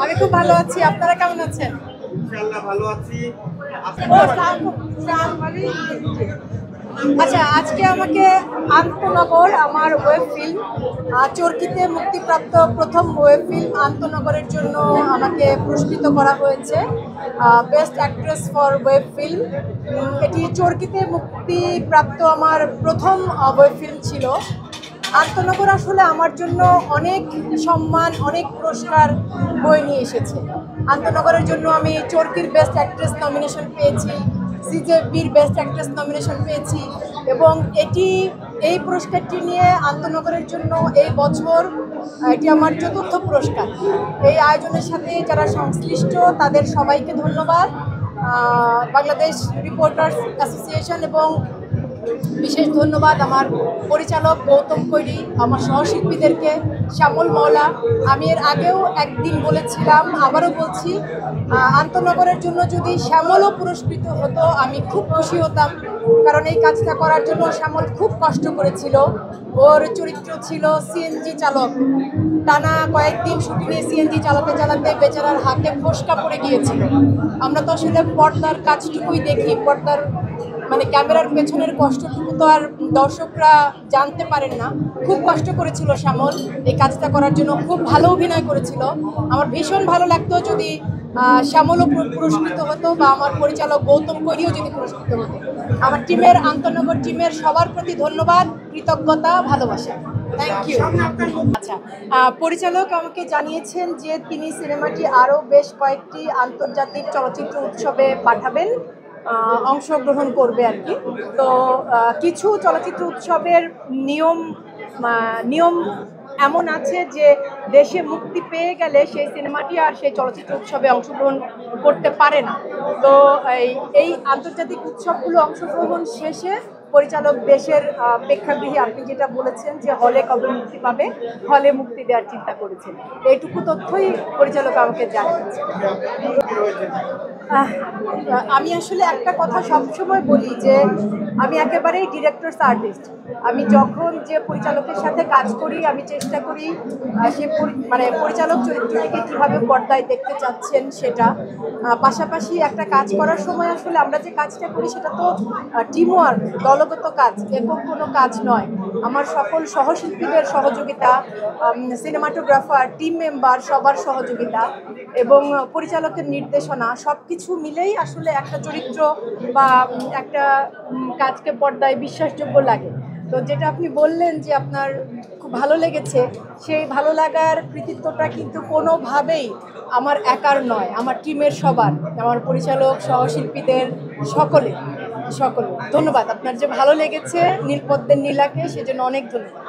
আমি খুব ভালো আছি। আপনারা কেমন আছেন? ইনশাআল্লাহ ভালো আছি। আচ্ছা, আজকে আমাকে আন্তনগর আমার ওয়েব ফিল্ম চরকিতে মুক্তিপ্রাপ্ত প্রথম ওয়েব ফিল্ম আন্তনগরের জন্য আমাকে পুরস্কৃত করা হয়েছে best actress for web film. এটি চরকিতে মুক্তিপ্রাপ্ত আমার প্রথম ওয়েব ফিল্ম ছিল। আন্তনগর আসলে আমার জন্য অনেক সম্মান, অনেক পুরস্কার বয়ে নিয়ে এসেছে। আন্তনগরের জন্য আমি চরকির বেস্ট অ্যাক্ট্রেস নমিনেশন পেয়েছি, সিজেবির বেস্ট অ্যাক্ট্রেস নমিনেশন পেয়েছি এবং এই পুরস্কারটি নিয়ে আন্তনগরের জন্য এই বছর এটি আমার চতুর্থ পুরস্কার। এই আয়োজনের সাথে যারা সংশ্লিষ্ট তাদের সবাইকে ধন্যবাদ। বাংলাদেশ রিপোর্টার্স অ্যাসোসিয়েশন এবং বিশেষ ধন্যবাদ আমার পরিচালক গৌতম কৈরি, আমার সহশিল্পীদেরকে, শ্যামল মওলা। আমি এর আগেও একদিন বলেছিলাম, আবারও বলছি, আন্তনগরের জন্য যদি শ্যামলও পুরস্কৃত হতো আমি খুব খুশি হতাম, কারণ এই কাজটা করার জন্য শ্যামল খুব কষ্ট করেছিল। ওর চরিত্র ছিল সিএনজি চালক। টানা কয়েকদিন শুটিংয়ে সিএনজি চালাতে চালাতে বেচারার হাতে ফোসকা পড়ে গিয়েছিল। আমরা তো আসলে পর্দার কাজটুকুই দেখি, পর্দার মানে ক্যামেরার পেছনের কষ্টটুকু তো আর দর্শকরা জানতে পারেন না। খুব কষ্ট করেছিল শ্যামল এই কাজটা করার জন্য, খুব ভালো অভিনয় করেছিল। আমার ভীষণ ভালো লাগতো যদি শ্যামলও পুরস্কৃত হতো বা আমার পরিচালক গৌতম কৈরিও যদি পুরস্কৃত হতো। আমার টিমের, আন্তনগর টিমের সবার প্রতি ধন্যবাদ, কৃতজ্ঞতা, ভালোবাসা। Thank you. আচ্ছা, পরিচালক আমাকে জানিয়েছেন যে তিনি সিনেমাটি আরও বেশ কয়েকটি আন্তর্জাতিক চলচ্চিত্র উৎসবে পাঠাবেন, অংশগ্রহণ করবে আর কি। তো কিছু চলচ্চিত্র উৎসবের নিয়ম এমন আছে যে দেশে মুক্তি পেয়ে গেলে সেই সিনেমাটি আর সেই চলচ্চিত্র উৎসবে অংশগ্রহণ করতে পারে না। তো এই আন্তর্জাতিক উৎসবগুলো অংশগ্রহণ শেষে পরিচালক দেশের প্রেক্ষাগৃহে, আপনি যেটা বলেছেন যে হলে কবে মুক্তি পাবে, হলে মুক্তি দেওয়ার চিন্তা করেছেন। এইটুকু তথ্যই পরিচালক আমাকে জানিয়েছেন। আমি আসলে একটা কথা সবসময় বলি যে আমি একেবারেই ডিরেক্টরস আর্টিস্ট। আমি যখন যে পরিচালকের সাথে কাজ করি আমি চেষ্টা করি সে মানে পরিচালক চরিত্রটিকে কীভাবে পর্দায় দেখতে চাচ্ছেন সেটা। পাশাপাশি একটা কাজ করার সময় আসলে আমরা যে কাজটা করি সেটা তো টিমওয়ার্ক, দলগত কাজ, একক কোনো কাজ নয়। আমার সকল সহশিল্পীদের সহযোগিতা, সিনেমাটোগ্রাফার, টিম মেম্বার সবার সহযোগিতা এবং পরিচালকের নির্দেশনা সব কিছু মিলেই আসলে একটা চরিত্র বা একটা কাজকে পর্দায় বিশ্বাসযোগ্য লাগে। তো যেটা আপনি বললেন যে আপনার খুব ভালো লেগেছে, সেই ভালো লাগার কৃতিত্বটা কিন্তু কোনোভাবেই আমার একার নয়, আমার টিমের সবার, আমার পরিচালক, সহশিল্পীদের, সকলে ধন্যবাদ। আপনার যে ভালো লেগেছে নীলপদ্মের নীলাকে, সেজন্য অনেক ধন্যবাদ।